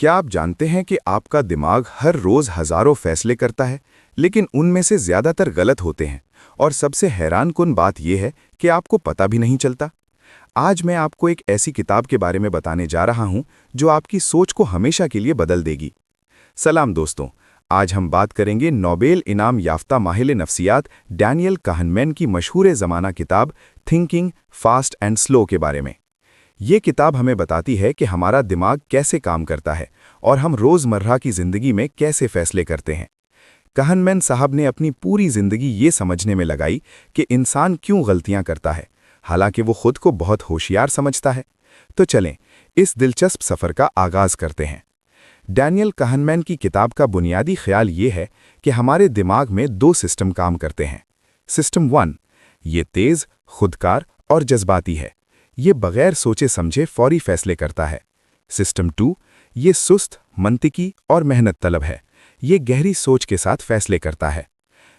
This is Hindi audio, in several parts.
क्या आप जानते हैं कि आपका दिमाग हर रोज हजारों फैसले करता है, लेकिन उनमें से ज्यादातर गलत होते हैं। और सबसे हैरानकुन बात यह है कि आपको पता भी नहीं चलता। आज मैं आपको एक ऐसी किताब के बारे में बताने जा रहा हूं जो आपकी सोच को हमेशा के लिए बदल देगी। सलाम दोस्तों, आज हम बात करेंगे नोबेल इनाम याफ्ता माहिर नफ्सियात डैनियल kahneman की मशहूर ज़माना किताब थिंकिंग फास्ट एंड स्लो के बारे में। ये किताब हमें बताती है कि हमारा दिमाग कैसे काम करता है और हम रोज़मर्रा की ज़िंदगी में कैसे फैसले करते हैं। kahneman साहब ने अपनी पूरी ज़िंदगी ये समझने में लगाई कि इंसान क्यों गलतियां करता है, हालांकि वो खुद को बहुत होशियार समझता है। तो चलें, इस दिलचस्प सफ़र का आगाज़ करते हैं। डैनियल kahneman की किताब का बुनियादी ख्याल ये है कि हमारे दिमाग में दो सिस्टम काम करते हैं। सिस्टम 1, ये तेज़, खुदकार और जज्बाती है। ये बगैर सोचे समझे फौरी फैसले करता है। सिस्टम 2, ये सुस्त, मंतिकी और मेहनत तलब है। ये गहरी सोच के साथ फैसले करता है।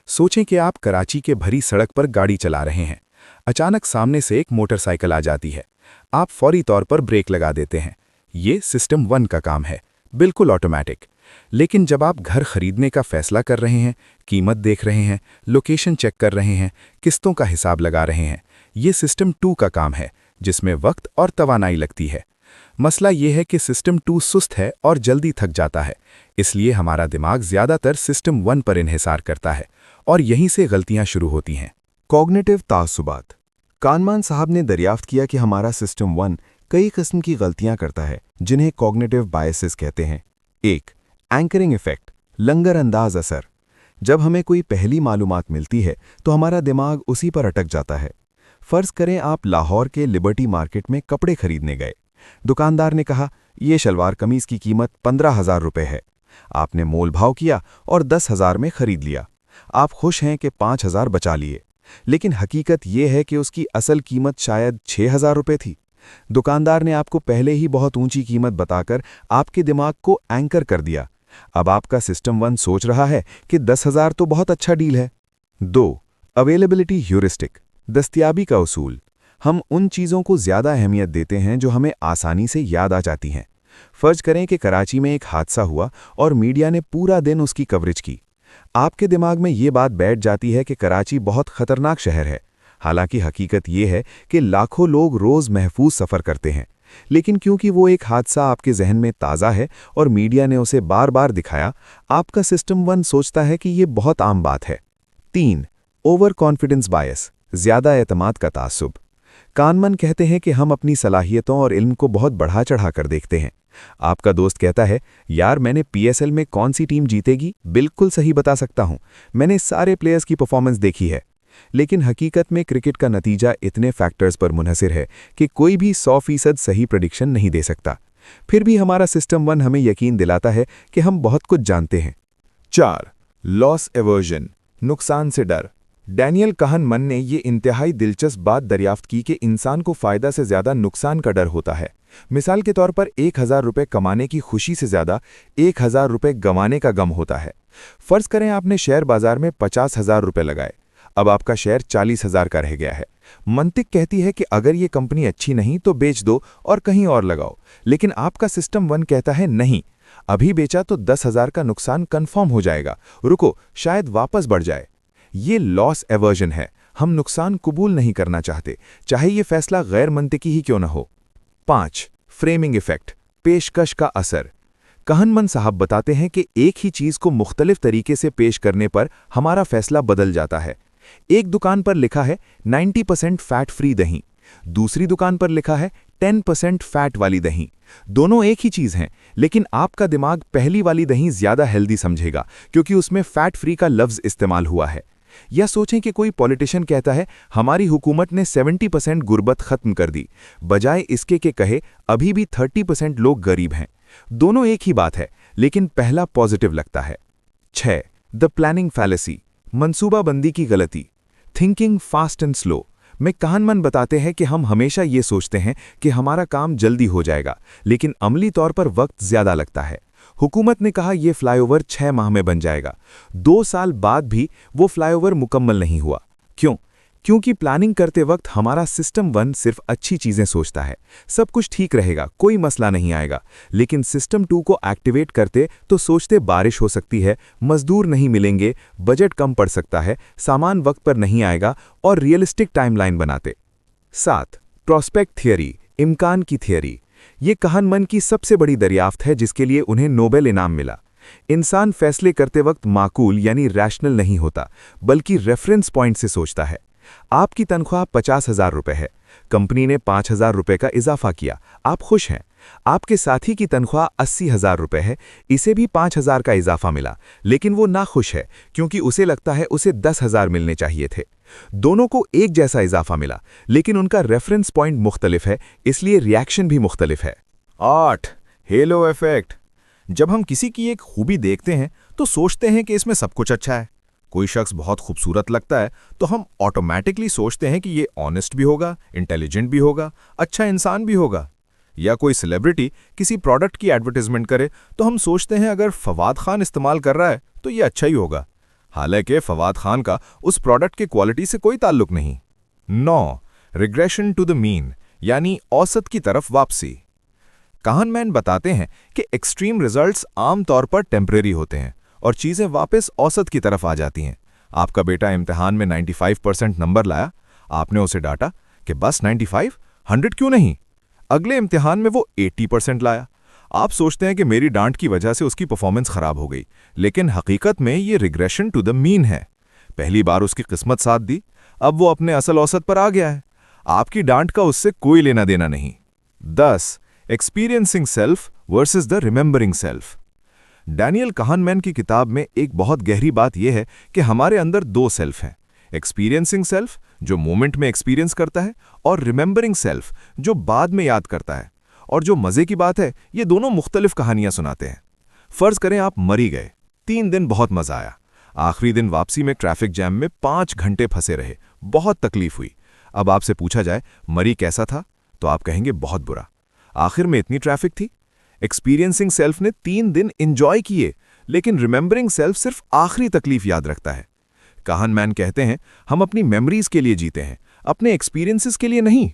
सोचें कि आप कराची के भरी सड़क पर गाड़ी चला रहे हैं। अचानक सामने से एक मोटरसाइकिल आ जाती है। आप फौरी तौर पर ब्रेक लगा देते हैं। ये सिस्टम 1 का काम है, बिल्कुल ऑटोमेटिक। लेकिन जब आप घर खरीदने का फैसला कर रहे हैं, कीमत देख रहे हैं, लोकेशन चेक कर रहे हैं, किस्तों का हिसाब लगा रहे हैं, ये सिस्टम 2 का काम है, जिसमें वक्त और तवानाई लगती है। मसला यह है कि सिस्टम 2 सुस्त है और जल्दी थक जाता है, इसलिए हमारा दिमाग ज़्यादातर सिस्टम 1 पर इन्हिसार करता है और यहीं से गलतियां शुरू होती हैं। कॉग्निटिव तासुबात। kahneman साहब ने दरियाफ्त किया कि हमारा सिस्टम 1 कई किस्म की गलतियां करता है, जिन्हें कॉग्निटिव बायसेस कहते हैं। 1. एंकरिंग इफेक्ट, लंगर अंदाज असर। जब हमें कोई पहली मालूमात मिलती है तो हमारा दिमाग उसी पर अटक जाता है। फ़र्ज़ करें आप लाहौर के लिबर्टी मार्केट में कपड़े खरीदने गए। दुकानदार ने कहा, ये शलवार कमीज़ की कीमत 15,000 रुपये है। आपने मोल भाव किया और 10,000 में खरीद लिया। आप खुश हैं कि 5,000 बचा लिए, लेकिन हकीकत यह है कि उसकी असल कीमत शायद 6,000 रुपये थी। दुकानदार ने आपको पहले ही बहुत ऊंची कीमत बताकर आपके दिमाग को एंकर कर दिया। अब आपका सिस्टम 1 सोच रहा है कि 10,000 तो बहुत अच्छा डील है। 2. अवेलेबिलिटी ह्यूरिस्टिक, दस्तयाबी का उसूल। हम उन चीज़ों को ज़्यादा अहमियत देते हैं जो हमें आसानी से याद आ जाती हैं। फ़र्ज़ करें कि कराची में एक हादसा हुआ और मीडिया ने पूरा दिन उसकी कवरेज की। आपके दिमाग में ये बात बैठ जाती है कि कराची बहुत ख़तरनाक शहर है। हालांकि हकीकत ये है कि लाखों लोग रोज़ महफूज सफ़र करते हैं, लेकिन क्योंकि वो एक हादसा आपके जहन में ताज़ा है और मीडिया ने उसे बार बार दिखाया, आपका सिस्टम 1 सोचता है कि ये बहुत आम बात है। 3. ओवर कॉन्फिडेंस बायस, ज़्यादा एतमाद का तासुब। kahneman कहते हैं कि हम अपनी सलाहियतों और इल्म को बहुत बढ़ा चढ़ा कर देखते हैं। आपका दोस्त कहता है, यार मैंने PSL में कौन सी टीम जीतेगी बिल्कुल सही बता सकता हूं, मैंने सारे प्लेयर्स की परफॉर्मेंस देखी है। लेकिन हकीकत में क्रिकेट का नतीजा इतने फैक्टर्स पर मुनहसिर है कि कोई भी 100% सही प्रेडिक्शन नहीं दे सकता। फिर भी हमारा सिस्टम 1 हमें यकीन दिलाता है कि हम बहुत कुछ जानते हैं। 4. लॉस एवर्जन, नुकसान से डर। डैनियल kahneman ने ये इंतहाई दिलचस्प बात दरियाफ्त की कि इंसान को फ़ायदा से ज़्यादा नुकसान का डर होता है। मिसाल के तौर पर 1,000 रुपये कमाने की खुशी से ज़्यादा 1,000 रुपये गंवाने का गम होता है। फ़र्ज़ करें आपने शेयर बाजार में 50,000 रुपये लगाए। अब आपका शेयर 40,000 का रह गया है। मंतिक कहती है कि अगर ये कंपनी अच्छी नहीं तो बेच दो और कहीं और लगाओ, लेकिन आपका सिस्टम 1 कहता है नहीं, अभी बेचा तो 10,000 का नुकसान कन्फर्म हो जाएगा, रुको शायद वापस बढ़ जाए। ये लॉस एवर्जन है, हम नुकसान कबूल नहीं करना चाहते, चाहे ये फैसला गैर मंतिकी ही क्यों न हो। 5. फ्रेमिंग इफेक्ट, पेशकश का असर। kahneman साहब बताते हैं कि एक ही चीज़ को मुख्तलिफ तरीके से पेश करने पर हमारा फैसला बदल जाता है। एक दुकान पर लिखा है 90% फैट फ्री दही, दूसरी दुकान पर लिखा है 10% फैट वाली दही। दोनों एक ही चीज़ हैं, लेकिन आपका दिमाग पहली वाली दही ज़्यादा हेल्दी समझेगा क्योंकि उसमें फैट फ्री का लफ्ज़ इस्तेमाल हुआ है। या सोचें कि कोई पॉलिटिशियन कहता है हमारी हुकूमत ने 70% गुर्बत खत्म कर दी, बजाय इसके कि कहे अभी भी 30% लोग गरीब हैं। दोनों एक ही बात है, लेकिन पहला पॉजिटिव लगता है। 6. द प्लानिंग फैलेसी, मंसूबाबंदी की गलती। थिंकिंग फास्ट एंड स्लो में kahneman बताते हैं कि हम हमेशा ये सोचते हैं कि हमारा काम जल्दी हो जाएगा, लेकिन अमली तौर पर वक्त ज़्यादा लगता है। हुकूमत ने कहा यह फ्लाईओवर 6 माह में बन जाएगा, 2 साल बाद भी वो फ्लाईओवर मुकम्मल नहीं हुआ। क्यों? क्योंकि प्लानिंग करते वक्त हमारा सिस्टम 1 सिर्फ अच्छी चीजें सोचता है, सब कुछ ठीक रहेगा, कोई मसला नहीं आएगा। लेकिन सिस्टम 2 को एक्टिवेट करते तो सोचते बारिश हो सकती है, मजदूर नहीं मिलेंगे, बजट कम पड़ सकता है, सामान वक्त पर नहीं आएगा और रियलिस्टिक टाइमलाइन बनाते। 7. प्रोस्पेक्ट थियरी, इम्कान की थियरी। ये कहनमन की सबसे बड़ी दरियाफ्त है जिसके लिए उन्हें नोबेल इनाम मिला। इंसान फैसले करते वक्त माकूल यानी रैशनल नहीं होता, बल्कि रेफरेंस पॉइंट से सोचता है। आपकी तनख्वाह 50,000 रुपए है, कंपनी ने 5,000 रुपए का इजाफा किया, आप खुश हैं। आपके साथी की तनख्वाह 80,000 रुपए है, इसे भी 5,000 का इजाफा मिला, लेकिन वो नाखुश है क्योंकि उसे लगता है उसे 10,000 मिलने चाहिए थे। दोनों को एक जैसा इजाफा मिला, लेकिन उनका रेफरेंस पॉइंट मुख्तलिफ है, इसलिए रिएक्शन भी मुख्तलिफ है। 8. Hello effect. जब हम किसी की एक खूबी देखते हैं तो सोचते हैं कि इसमें सब कुछ अच्छा है। कोई शख्स बहुत खूबसूरत लगता है तो हम ऑटोमेटिकली सोचते हैं कि ये ऑनेस्ट भी होगा, इंटेलिजेंट भी होगा, अच्छा इंसान भी होगा। या कोई सेलिब्रिटी किसी प्रोडक्ट की एडवर्टाइजमेंट करे तो हम सोचते हैं अगर फवाद खान इस्तेमाल कर रहा है तो ये अच्छा ही होगा, हालांकि फवाद खान का उस प्रोडक्ट के क्वालिटी से कोई ताल्लुक नहीं। 9. रिग्रेशन टू द मीन यानी औसत की तरफ वापसी। कहनमैन बताते हैं कि एक्सट्रीम रिजल्ट्स आमतौर पर टेम्परेरी होते हैं और चीज़ें वापस औसत की तरफ आ जाती हैं। आपका बेटा इम्तिहान में 95% नंबर लाया, आपने उसे डांटा कि बस 95, 100 क्यों नहीं। अगले इम्तिहान में वो 80% लाया, आप सोचते हैं कि मेरी डांट की वजह से उसकी परफॉर्मेंस खराब हो गई, लेकिन हकीकत में ये रिग्रेशन टू द मीन है। पहली बार उसकी किस्मत साथ दी, अब वो अपने असल औसत पर आ गया है। आपकी डांट का उससे कोई लेना देना नहीं। 10. Experiencing self versus the remembering self. Daniel Kahneman की किताब में एक बहुत गहरी बात यह है कि हमारे अंदर 2 सेल्फ हैं, एक्सपीरियंसिंग सेल्फ जो मोमेंट में एक्सपीरियंस करता है और रिमेंबरिंग सेल्फ जो बाद में याद करता है। और जो मजे की बात है, ये दोनों मुख्तलिफ कहानियां सुनाते हैं। फर्ज करें आप मरी गए, 3 दिन बहुत मजा आया, आखिरी दिन वापसी में ट्रैफिक जैम में 5 घंटे फंसे रहे, बहुत तकलीफ हुई। अब आपसे पूछा जाए मरी कैसा था तो आप कहेंगे बहुत बुरा, आखिर में इतनी ट्रैफिक थी। एक्सपीरियंसिंग सेल्फ ने 3 दिन एंजॉय किए, लेकिन रिमेंबरिंग सेल्फ सिर्फ आखिरी तकलीफ याद रखता है। कहनमैन कहते हैं हम अपनी मेमोरीज के लिए जीते हैं, अपने एक्सपीरियंसेस के लिए नहीं।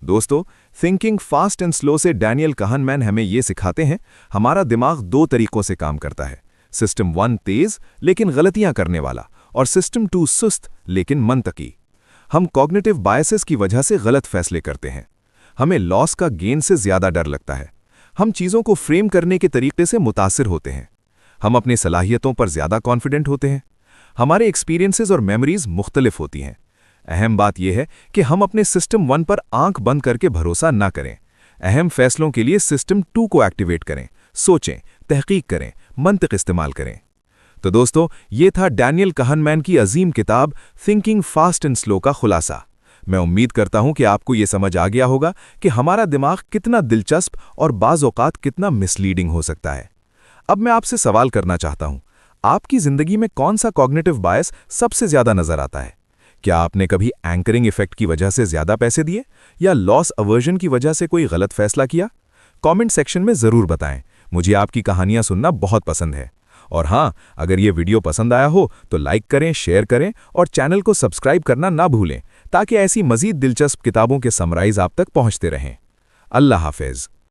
दोस्तों, थिंकिंग फास्ट एंड स्लो से डैनियल कहनमैन हमें ये सिखाते हैं हमारा दिमाग 2 तरीकों से काम करता है। सिस्टम 1 तेज लेकिन गलतियां करने वाला, और सिस्टम 2 सुस्त लेकिन मंतकी। हम कॉग्निटिव बायसेस की वजह से गलत फैसले करते हैं। हमें लॉस का गेन से ज्यादा डर लगता है। हम चीजों को फ्रेम करने के तरीके से मुतासिर होते हैं। हम अपनी सलाहियतों पर ज्यादा कॉन्फिडेंट होते हैं। हमारे एक्सपीरियंसेस और मेमोरीज मुख्तलिफ होती हैं। अहम बात यह है कि हम अपने सिस्टम 1 पर आंख बंद करके भरोसा ना करें। अहम फैसलों के लिए सिस्टम 2 को एक्टिवेट करें, सोचें, तहकीक करें, मंतिक इस्तेमाल करें। तो दोस्तों, ये था डैनियल कहनमैन की अजीम किताब थिंकिंग फास्ट एंड स्लो का खुलासा। मैं उम्मीद करता हूं कि आपको ये समझ आ गया होगा कि हमारा दिमाग कितना दिलचस्प और बाज़ औक़ात कितना मिसलीडिंग हो सकता है। अब मैं आपसे सवाल करना चाहता हूं, आपकी ज़िंदगी में कौन सा कॉग्निटिव बायस सबसे ज़्यादा नज़र आता है? क्या आपने कभी एंकरिंग इफेक्ट की वजह से ज़्यादा पैसे दिए या लॉस अवर्जन की वजह से कोई गलत फैसला किया? कमेंट सेक्शन में ज़रूर बताएं। मुझे आपकी कहानियां सुनना बहुत पसंद है। और हाँ, अगर ये वीडियो पसंद आया हो तो लाइक करें, शेयर करें और चैनल को सब्सक्राइब करना ना भूलें ताकि ऐसी मज़ीद दिलचस्प किताबों के समराइज आप तक पहुंचते रहें। अल्लाह हाफ़िज़।